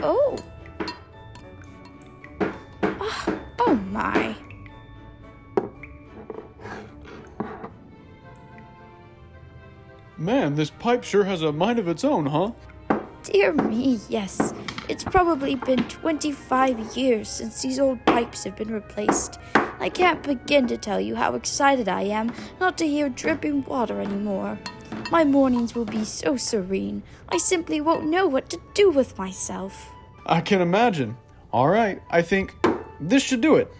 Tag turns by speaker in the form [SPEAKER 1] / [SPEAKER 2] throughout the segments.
[SPEAKER 1] Oh. Oh my.
[SPEAKER 2] Man, this pipe sure has a mind of its own, huh?
[SPEAKER 1] Dear me, yes. It's probably been 25 years since these old pipes have been replaced. I can't begin to tell you how excited I am not to hear dripping water anymore. My mornings will be so serene, I simply won't know what to do with myself.
[SPEAKER 2] I can imagine. All right, I think this should do it.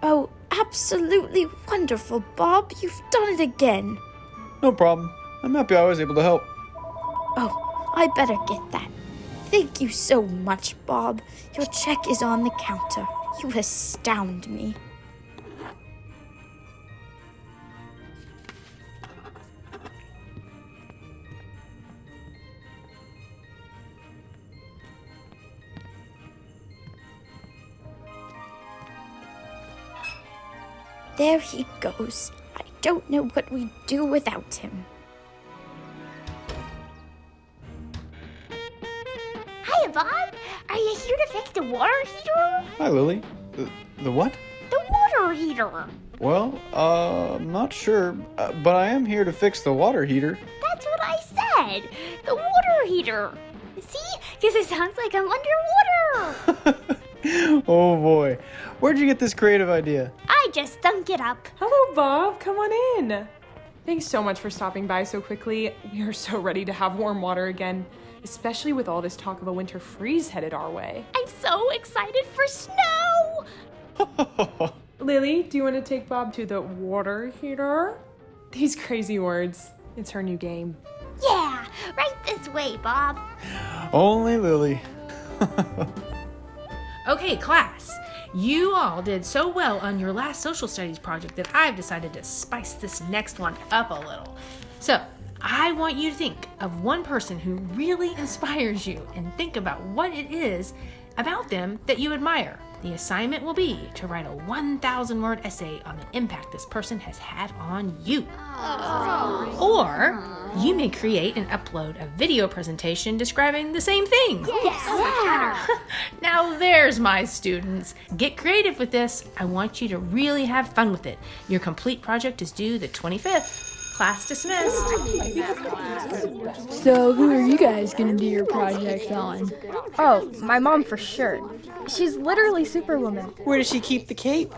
[SPEAKER 1] Oh, absolutely wonderful, Bob. You've done it again.
[SPEAKER 2] No problem. I'm happy I was able to help.
[SPEAKER 1] Oh, I better get that. Thank you so much, Bob. Your check is on the counter. You astound me. There he goes. I don't know what we'd do without him.
[SPEAKER 3] Hiya, Bob. Are you here to fix the water heater?
[SPEAKER 2] Hi, Lily. The what?
[SPEAKER 3] The water heater.
[SPEAKER 2] Well, I'm not sure, but I am here to fix the water heater.
[SPEAKER 3] That's what I said. The water heater. See? Because it sounds like I'm underwater.
[SPEAKER 2] Oh boy. Where'd you get this creative idea?
[SPEAKER 3] I just stunk it up.
[SPEAKER 4] Hello, Bob. Come on in. Thanks so much for stopping by so quickly. We are so ready to have warm water again, especially with all this talk of a winter freeze headed our way.
[SPEAKER 3] I'm so excited for snow.
[SPEAKER 4] Lily, do you want to take Bob to the water heater? These crazy words. It's her new game.
[SPEAKER 3] Yeah, right this way, Bob.
[SPEAKER 2] Only Lily.
[SPEAKER 5] Okay, class. You all did so well on your last social studies project that I've decided to spice this next one up a little. So, I want you to think of one person who really inspires you and think about what it is about them that you admire. The assignment will be to write a 1,000-word essay on the impact this person has had on you. Or you may create and upload a video presentation describing the same thing.
[SPEAKER 3] Yeah.
[SPEAKER 5] Now there's my students. Get creative with this. I want you to really have fun with it. Your complete project is due the 25th. Class dismissed.
[SPEAKER 6] So who are you guys gonna do your projects on?
[SPEAKER 7] Oh, my mom for sure. She's literally Superwoman.
[SPEAKER 8] Where does she keep the cape?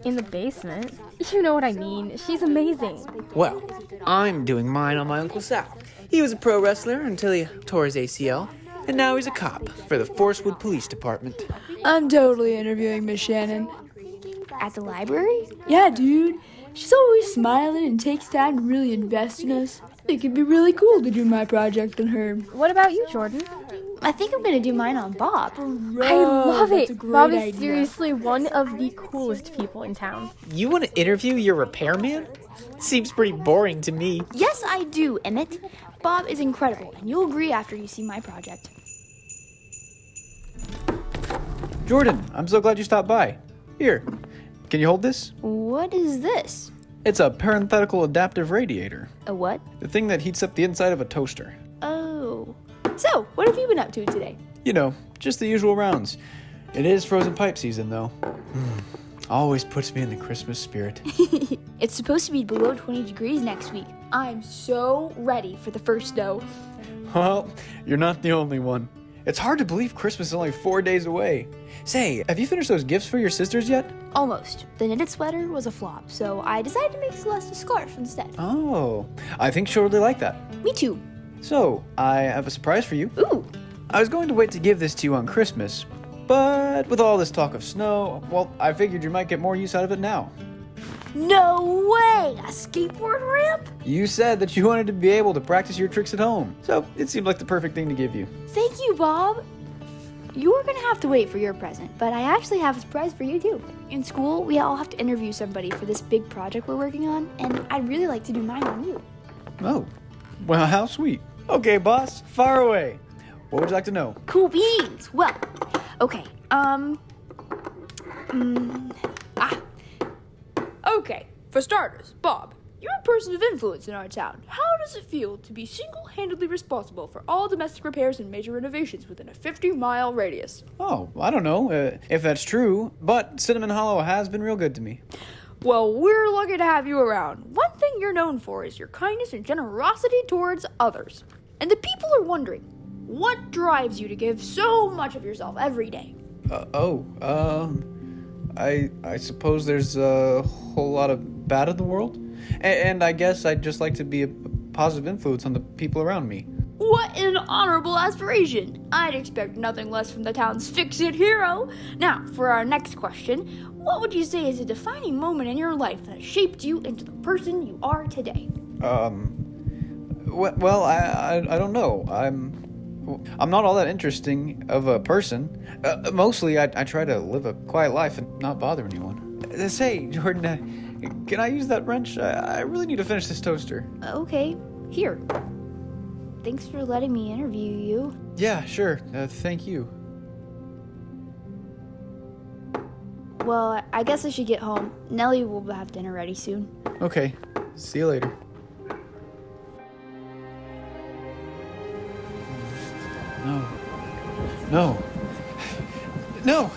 [SPEAKER 7] In the basement. You know what I mean. She's amazing.
[SPEAKER 8] Well, I'm doing mine on my Uncle Sal. He was a pro wrestler until he tore his ACL, and now he's a cop for the Forestwood Police Department.
[SPEAKER 6] I'm totally interviewing Miss Shannon.
[SPEAKER 1] At the library?
[SPEAKER 6] Yeah, dude. She's always smiling and takes time to really invest in us. I think it'd be really cool to do my project on her.
[SPEAKER 7] What about you, Jordan?
[SPEAKER 1] I think I'm gonna do mine on Bob.
[SPEAKER 7] I love
[SPEAKER 6] that's
[SPEAKER 7] it.
[SPEAKER 6] a great
[SPEAKER 7] Bob is
[SPEAKER 6] idea.
[SPEAKER 7] seriously one of the coolest people in town.
[SPEAKER 8] You want to interview your repairman? Seems pretty boring to me.
[SPEAKER 1] Yes, I do, Emmett. Bob is incredible, and you'll agree after you see my project.
[SPEAKER 2] Jordan, I'm so glad you stopped by. Here, can you hold this?
[SPEAKER 1] What is this?
[SPEAKER 2] It's a parenthetical adaptive radiator.
[SPEAKER 1] A what?
[SPEAKER 2] The thing that heats up the inside of a toaster.
[SPEAKER 1] Oh.
[SPEAKER 6] So, what have you been up to today?
[SPEAKER 2] You know, just the usual rounds. It is frozen pipe season, though. Always puts me in the Christmas spirit.
[SPEAKER 1] It's supposed to be below 20 degrees next week. I'm so ready for the first snow.
[SPEAKER 2] Well, you're not the only one. It's hard to believe Christmas is only 4 days away. Say, have you finished those gifts for your sisters yet?
[SPEAKER 1] Almost. The knitted sweater was a flop, so I decided to make Celeste a scarf instead.
[SPEAKER 2] Oh, I think she'll really like that.
[SPEAKER 1] Me too.
[SPEAKER 2] So, I have a surprise for you.
[SPEAKER 1] Ooh.
[SPEAKER 2] I was going to wait to give this to you on Christmas, but with all this talk of snow, well, I figured you might get more use out of it now.
[SPEAKER 1] No way! A skateboard ramp?
[SPEAKER 2] You said that you wanted to be able to practice your tricks at home, so it seemed like the perfect thing to give you.
[SPEAKER 1] Thank you, Bob. You were gonna have to wait for your present, but I actually have a surprise for you too. In school, we all have to interview somebody for this big project we're working on, and I'd really like to do mine on you.
[SPEAKER 2] Oh, well, how sweet. Okay, boss, fire away. What would you like to know?
[SPEAKER 1] Cool beans! Well, okay,
[SPEAKER 6] Okay, for starters, Bob, You're a person of influence in our town. How does it feel to be single-handedly responsible for all domestic repairs and major renovations within a 50-mile radius?
[SPEAKER 2] Oh, I don't know if that's true, but Cinnamon Hollow has been real good to me.
[SPEAKER 6] Well, we're lucky to have you around. One thing you're known for is your kindness and generosity towards others. And the people are wondering, what drives you to give so much of yourself every day?
[SPEAKER 2] I suppose there's a whole lot of bad in the world. And I guess I'd just like to be a positive influence on the people around me.
[SPEAKER 6] What an honorable aspiration! I'd expect nothing less from the town's fix-it hero. Now, for our next question, what would you say is a defining moment in your life that shaped you into the person you are today?
[SPEAKER 2] Well, I don't know. I'm not all that interesting of a person. Mostly, I try to live a quiet life and not bother anyone. Say, Jordan, can I use that wrench? I really need to finish this toaster.
[SPEAKER 1] Okay, here. Thanks for letting me interview you.
[SPEAKER 2] Yeah, sure. Thank you.
[SPEAKER 1] Well, I guess I should get home. Nellie will have dinner ready soon.
[SPEAKER 2] Okay. See you later. No. No. No.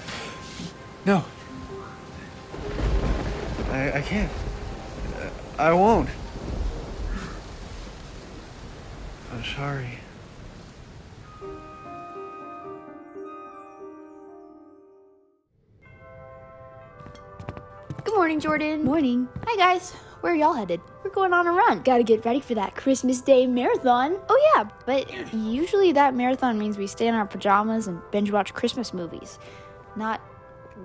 [SPEAKER 2] No. I can't. I won't. I'm sorry.
[SPEAKER 1] Good morning, Jordan.
[SPEAKER 6] Morning.
[SPEAKER 1] Hi, guys. Where are y'all headed? We're going on a run.
[SPEAKER 6] Gotta get ready for that Christmas Day marathon.
[SPEAKER 1] Oh, yeah, but usually that marathon means we stay in our pajamas and binge watch Christmas movies, not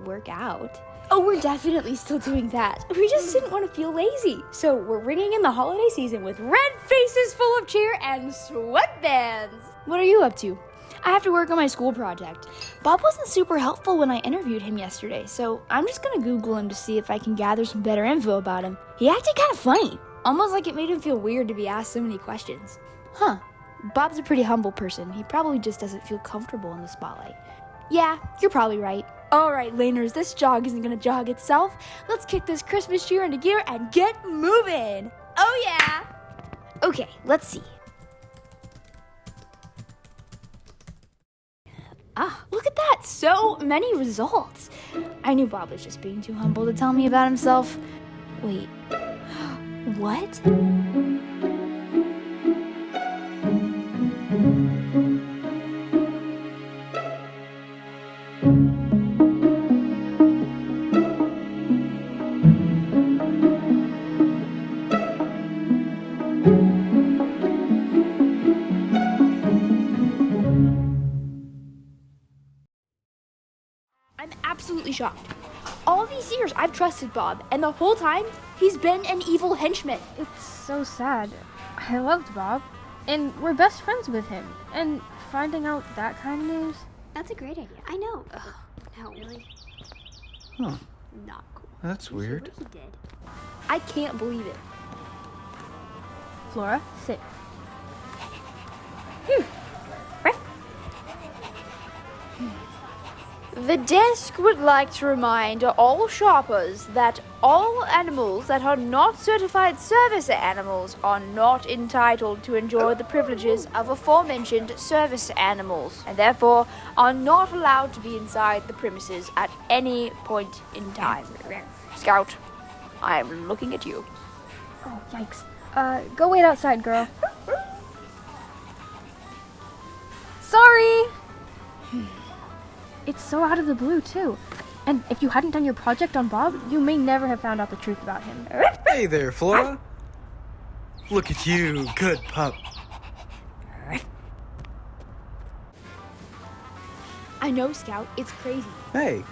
[SPEAKER 1] work out.
[SPEAKER 6] Oh, we're definitely still doing that. We just didn't want to feel lazy. So we're ringing in the holiday season with red faces full of cheer and sweatbands.
[SPEAKER 1] What are you up to?
[SPEAKER 6] I have to work on my school project.
[SPEAKER 1] Bob wasn't super helpful when I interviewed him yesterday, so I'm just gonna Google him to see if I can gather some better info about him. He acted kind of funny, almost like it made him feel weird to be asked so many questions. Huh. Bob's a pretty humble person. He probably just doesn't feel comfortable in the spotlight. Yeah, you're probably right.
[SPEAKER 6] All right, laners, this jog isn't gonna jog itself. Let's kick this Christmas cheer into gear and get moving. Oh yeah!
[SPEAKER 1] Okay, let's see.
[SPEAKER 6] Ah, look at that! So many results.
[SPEAKER 1] I knew Bob was just being too humble to tell me about himself. Wait. What?
[SPEAKER 6] I'm absolutely shocked. All these years I've trusted Bob, and the whole time he's been an evil henchman.
[SPEAKER 7] It's so sad. I loved Bob, and we're best friends with him. And finding out that kind of news.
[SPEAKER 3] That's a great idea. I know. Ugh, no, really.
[SPEAKER 2] Huh.
[SPEAKER 3] Not cool.
[SPEAKER 2] That's weird.
[SPEAKER 3] What he did.
[SPEAKER 6] I can't believe it.
[SPEAKER 7] Flora, sit.
[SPEAKER 6] The desk would like to remind all shoppers that all animals that are not certified service animals are not entitled to enjoy the privileges of aforementioned service animals, and therefore are not allowed to be inside the premises at any point in time. Scout, I am looking at you.
[SPEAKER 7] Oh, yikes. Go wait outside, girl. Sorry! It's so out of the blue, too. And if you hadn't done your project on Bob, you may never have found out the truth about him.
[SPEAKER 2] Hey there, Flora. Look at you, good pup.
[SPEAKER 6] I know, Scout, it's crazy.
[SPEAKER 2] Hey.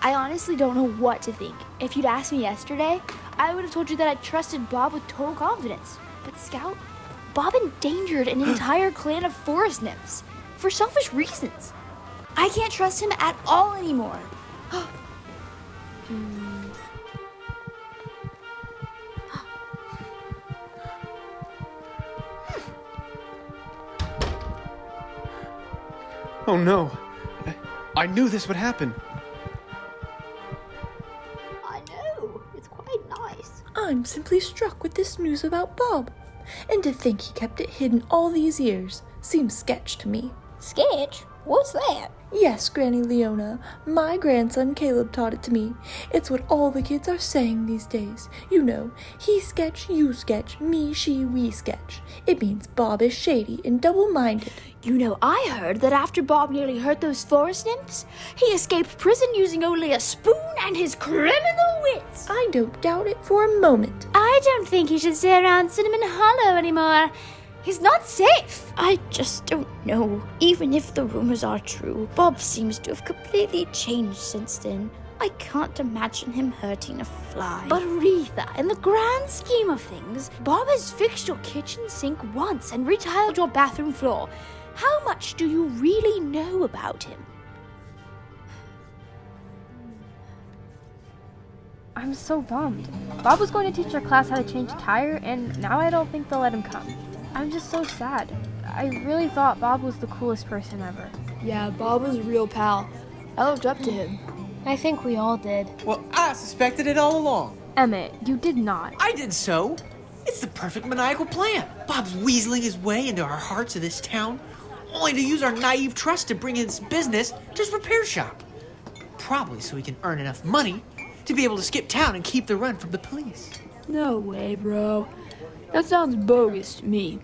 [SPEAKER 6] I honestly don't know what to think. If you'd asked me yesterday, I would have told you that I trusted Bob with total confidence. But Scout, Bob endangered an entire clan of forest nymphs for selfish reasons. I can't trust him at all anymore.
[SPEAKER 2] Oh no. I knew this would happen.
[SPEAKER 3] I know. It's quite nice.
[SPEAKER 9] I'm simply struck with this news about Bob. And to think he kept it hidden all these years seems sketch to me.
[SPEAKER 3] Sketch? What's that?
[SPEAKER 9] Yes, Granny Leona. My grandson Caleb taught it to me. It's what all the kids are saying these days. You know, he sketch, you sketch, me, she, we sketch. It means Bob is shady and double-minded.
[SPEAKER 6] You know, I heard that after Bob nearly hurt those forest nymphs, he escaped prison using only a spoon and his criminal wits.
[SPEAKER 9] I don't doubt it for a moment.
[SPEAKER 3] I don't think he should stay around Cinnamon Hollow anymore. He's not safe.
[SPEAKER 1] I just don't know. Even if the rumors are true, Bob seems to have completely changed since then. I can't imagine him hurting a fly.
[SPEAKER 6] But Aretha, in the grand scheme of things, Bob has fixed your kitchen sink once and retiled your bathroom floor. How much do you really know about him?
[SPEAKER 7] I'm so bummed. Bob was going to teach our class how to change a tire, and now I don't think they'll let him come. I'm just so sad. I really thought Bob was the coolest person ever.
[SPEAKER 6] Yeah, Bob was a real pal. I looked up to him.
[SPEAKER 3] I think we all did.
[SPEAKER 8] Well, I suspected it all along.
[SPEAKER 7] Emmett, you did not.
[SPEAKER 8] I did so. It's the perfect maniacal plan. Bob's weaseling his way into our hearts of this town, only to use our naive trust to bring his business to his repair shop. Probably so he can earn enough money to be able to skip town and keep the run from the police.
[SPEAKER 6] No way, bro. That sounds bogus to me.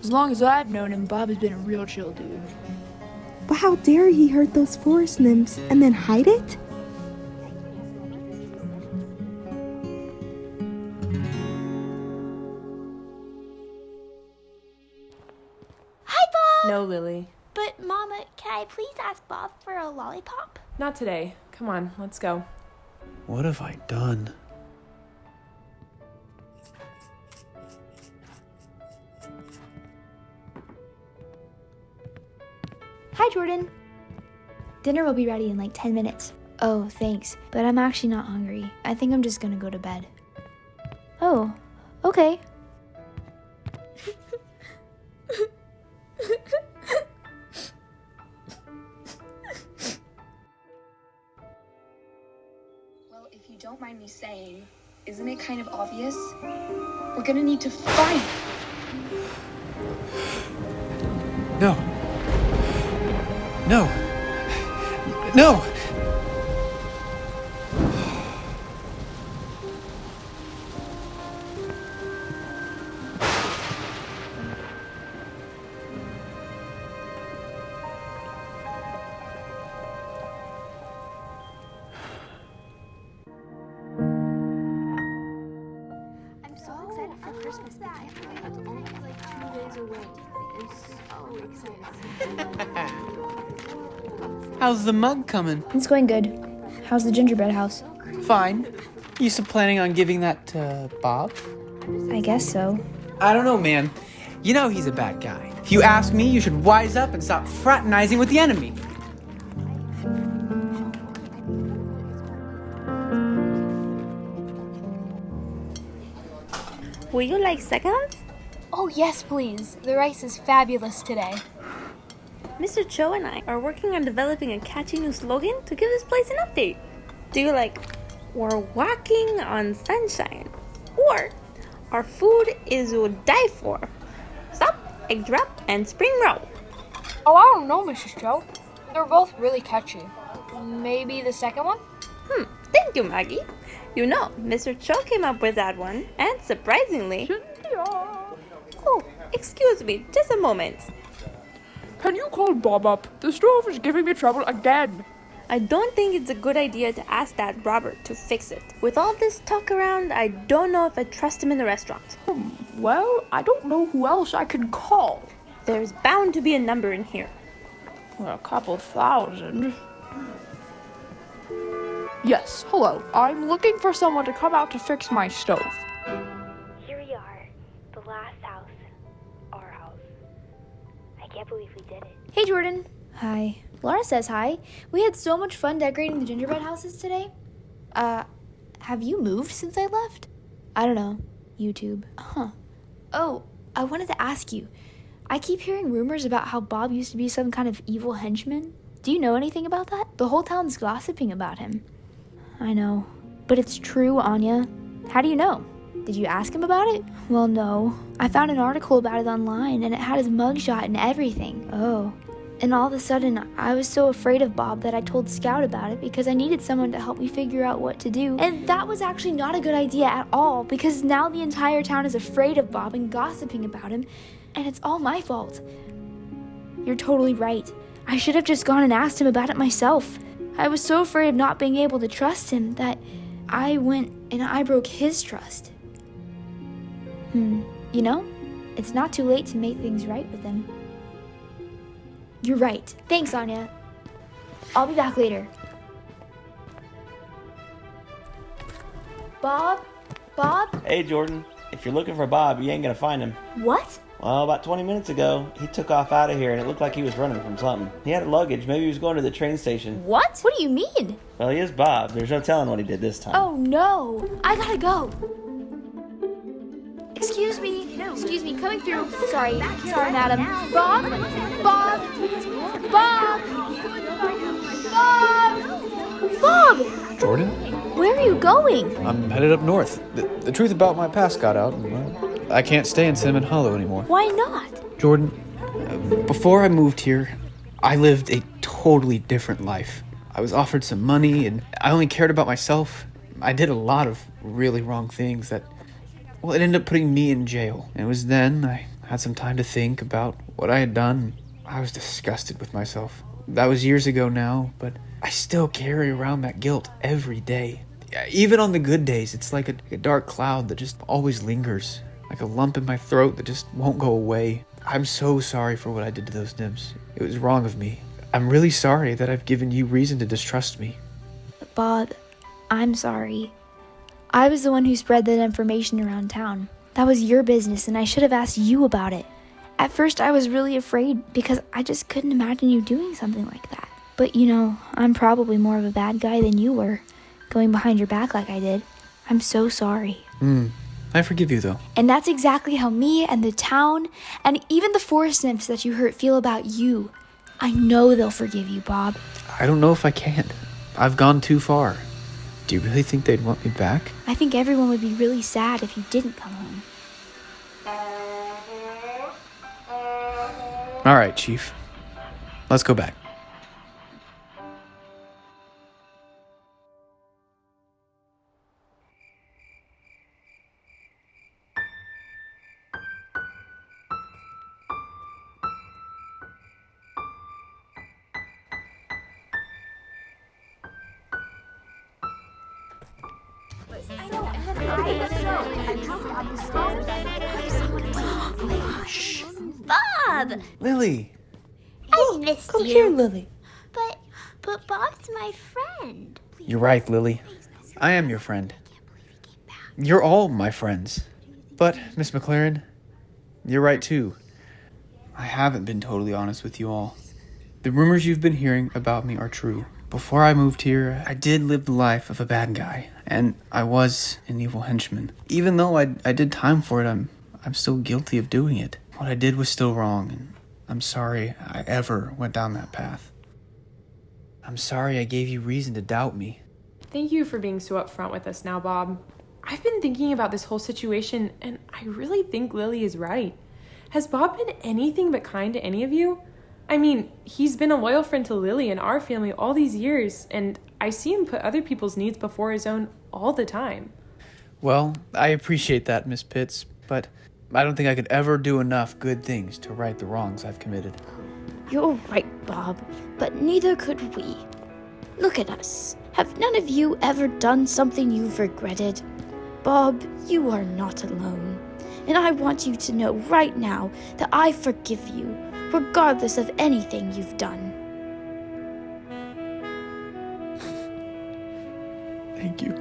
[SPEAKER 6] As long as I've known him, Bob has been a real chill dude.
[SPEAKER 10] But how dare he hurt those forest nymphs and then hide it?
[SPEAKER 3] Hi, Bob!
[SPEAKER 4] No, Lily.
[SPEAKER 3] But, Mama, can I please ask Bob for a lollipop?
[SPEAKER 4] Not today. Come on, let's go.
[SPEAKER 2] What have I done?
[SPEAKER 1] Hi, Jordan. Dinner will be ready in like 10 minutes. Oh, thanks. But I'm actually not hungry. I think I'm just gonna go to bed. Oh, okay.
[SPEAKER 11] Well, if you don't mind me saying, isn't it kind of obvious? We're gonna need to fight!
[SPEAKER 2] No. No. No!
[SPEAKER 6] I'm so excited for Christmas. I can't believe it's only like 2 days away. I'm so excited.
[SPEAKER 8] How's the mug coming?
[SPEAKER 1] It's going good. How's the gingerbread house?
[SPEAKER 8] Fine. You still planning on giving that to Bob?
[SPEAKER 1] I guess so.
[SPEAKER 8] I don't know, man. You know he's a bad guy. If you ask me, you should wise up and stop fraternizing with the enemy.
[SPEAKER 3] Would you like seconds?
[SPEAKER 6] Oh, yes, please. The rice is fabulous today.
[SPEAKER 3] Mr. Cho and I are working on developing a catchy new slogan to give this place an update. Do you like, we're walking on sunshine? Or, our food is to die for? Stop, egg drop, and spring roll.
[SPEAKER 6] Oh, I don't know, Mrs. Cho. They're both really catchy. Maybe the second one?
[SPEAKER 3] Thank you, Maggie. You know, Mr. Cho came up with that one, and surprisingly... Oh, excuse me, just a moment.
[SPEAKER 6] Can you call Bob up? The stove is giving me trouble again.
[SPEAKER 3] I don't think it's a good idea to ask that Robert to fix it. With all this talk around, I don't know if I trust him in the restaurant.
[SPEAKER 6] Well, I don't know who else I can call.
[SPEAKER 3] There's bound to be a number in here.
[SPEAKER 6] A couple thousand. Yes, hello. I'm looking for someone to come out to fix my stove.
[SPEAKER 3] Here we are, the last house. Our house. I can't believe we did it.
[SPEAKER 1] Hey, Jordan. Hi. Laura says hi. We had so much fun decorating the gingerbread houses today. Have you moved since I left? I don't know. YouTube. Huh. Oh, I wanted to ask you. I keep hearing rumors about how Bob used to be some kind of evil henchman. Do you know anything about that? The whole town's gossiping about him. I know. But it's true, Anya. How do you know?
[SPEAKER 6] Did you ask him about it? Well, no. I found an article about it online, and it had his mugshot and everything. Oh. And all of a sudden, I was so afraid of Bob that I told Scout about it because I needed someone to help me figure out what to do. And that was actually not a good idea at all, because now the entire town is afraid of Bob and gossiping about him, and it's all my fault. You're totally right. I should have just gone and asked him about it myself. I was so afraid of not being able to trust him that I went and I broke his trust. You know, it's not too late to make things right with him. You're right. Thanks, Anya. I'll be back later. Bob? Bob?
[SPEAKER 12] Hey, Jordan. If you're looking for Bob, you ain't gonna find him.
[SPEAKER 6] What?
[SPEAKER 12] Well, about 20 minutes ago, he took off out of here and it looked like he was running from something. He had luggage. Maybe he was going to the train station.
[SPEAKER 6] What? What do you mean?
[SPEAKER 12] Well, he is Bob. There's no telling what he did this time.
[SPEAKER 6] Oh, no. I gotta go. Excuse me, coming through. Sorry, madam. Bob? Bob!
[SPEAKER 2] Jordan?
[SPEAKER 6] Where are you going?
[SPEAKER 2] I'm headed up north. The truth about my past got out, and well, I can't stay in Cinnamon Hollow anymore.
[SPEAKER 6] Why not?
[SPEAKER 2] Jordan, before I moved here, I lived a totally different life. I was offered some money, and I only cared about myself. I did a lot of really wrong things that, well, it ended up putting me in jail. And it was then I had some time to think about what I had done. I was disgusted with myself. That was years ago now, but I still carry around that guilt every day. Even on the good days, it's like a dark cloud that just always lingers, like a lump in my throat that just won't go away. I'm so sorry for what I did to those nymphs. It was wrong of me. I'm really sorry that I've given you reason to distrust me.
[SPEAKER 6] Bob, I'm sorry. I was the one who spread that information around town. That was your business, and I should have asked you about it. At first, I was really afraid because I just couldn't imagine you doing something like that. But, you know, I'm probably more of a bad guy than you were, going behind your back like I did. I'm so sorry.
[SPEAKER 2] I forgive you, though.
[SPEAKER 6] And that's exactly how me and the town, and even the forest nymphs that you hurt feel about you. I know they'll forgive you, Bob.
[SPEAKER 2] I don't know if I can. I've gone too far. Do you really think they'd want me back?
[SPEAKER 6] I think everyone would be really sad if you didn't come home.
[SPEAKER 2] All right, Chief. Let's go back.
[SPEAKER 13] Bob!
[SPEAKER 2] Lily!
[SPEAKER 13] I missed
[SPEAKER 9] Come
[SPEAKER 13] you.
[SPEAKER 9] here, Lily.
[SPEAKER 13] But Bob's my friend.
[SPEAKER 2] You're right, Lily. I am your friend. You're all my friends. But, Miss McLaren, you're right too. I haven't been totally honest with you all. The rumors you've been hearing about me are true. Before I moved here, I did live the life of a bad guy, and I was an evil henchman. Even though I did time for it, I'm still guilty of doing it. What I did was still wrong, and I'm sorry I ever went down that path. I'm sorry I gave you reason to doubt me.
[SPEAKER 4] Thank you for being so upfront with us now, Bob. I've been thinking about this whole situation, and I really think Lily is right. Has Bob been anything but kind to any of you? I mean, he's been a loyal friend to Lily and our family all these years, and I see him put other people's needs before his own all the time.
[SPEAKER 2] Well, I appreciate that, Miss Pitts, but I don't think I could ever do enough good things to right the wrongs I've committed.
[SPEAKER 1] You're right, Bob, but neither could we. Look at us. Have none of you ever done something you've regretted? Bob, you are not alone. And I want you to know right now that I forgive you, regardless of anything you've done.
[SPEAKER 2] Thank you.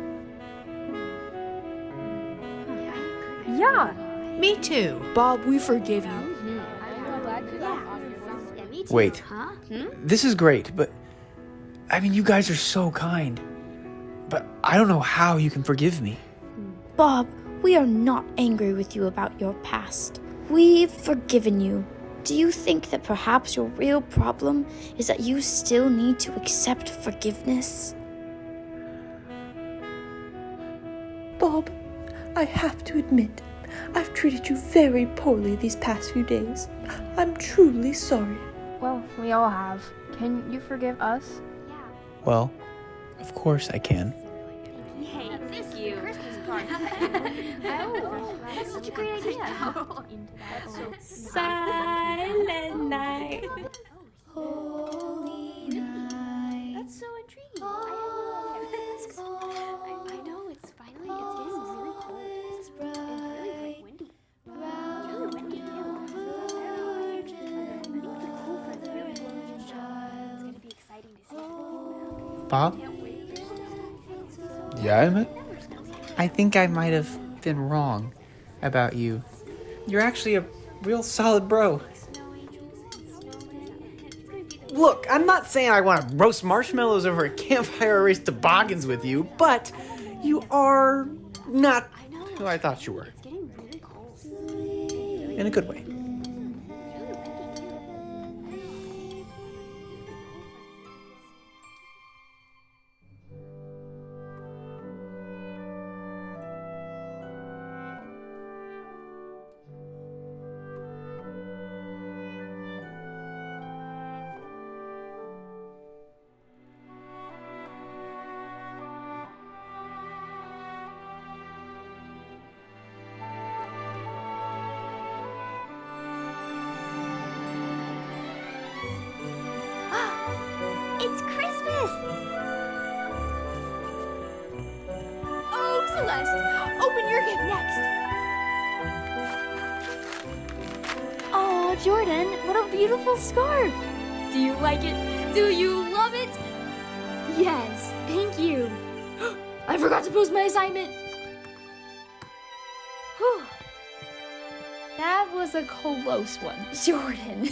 [SPEAKER 7] Yeah.
[SPEAKER 5] Me too.
[SPEAKER 6] Bob, we forgive you.
[SPEAKER 2] Wait. This is great, but I mean, you guys are so kind. But I don't know how you can forgive me.
[SPEAKER 1] Bob, we are not angry with you about your past. We've forgiven you. Do you think that perhaps your real problem is that you still need to accept forgiveness?
[SPEAKER 9] Bob, I have to admit, I've treated you very poorly these past few days. I'm truly sorry.
[SPEAKER 7] Well, we all have. Can you forgive us?
[SPEAKER 2] Well, of course I can.
[SPEAKER 13] Hey, thank you. Christmas party. Oh, that's such a great idea.
[SPEAKER 3] Silent night.
[SPEAKER 1] Holy night.
[SPEAKER 13] That's so intriguing. I know, it's finally, it's getting really cold. It's really windy. It's really windy, too. I think the cool front's really blowing in. It's going to be exciting to see.
[SPEAKER 8] Bob?
[SPEAKER 2] Yeah, Emmett?
[SPEAKER 8] I think I might have been wrong about you. You're actually a real solid bro. Look, I'm not saying I want to roast marshmallows over a campfire or race toboggans with you, but you are not who I thought you were. In a good way.
[SPEAKER 13] It's Christmas! Oh, Celeste, open your gift next. Oh, Jordan, what a beautiful scarf. Do you like it? Do you love it? Yes, thank you. I forgot to post my assignment. Whew. That was a close one, Jordan.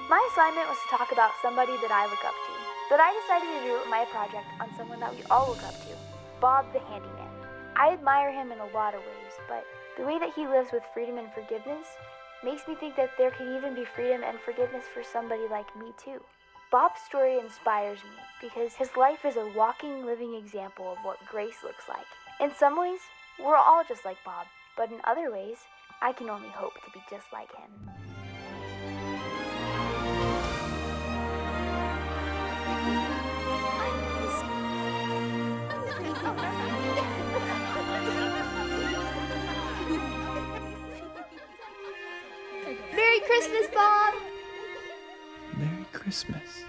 [SPEAKER 6] My assignment was to talk about somebody that I look up to, but I decided to do my project on someone that we all look up to, Bob the handyman. I admire him in a lot of ways, but the way that he lives with freedom and forgiveness makes me think that there could even be freedom and forgiveness for somebody like me too. Bob's story inspires me because his life is a walking, living example of what grace looks like. In some ways, we're all just like Bob, but in other ways, I can only hope to be just like him.
[SPEAKER 13] Merry Christmas, Bob!
[SPEAKER 2] Merry Christmas.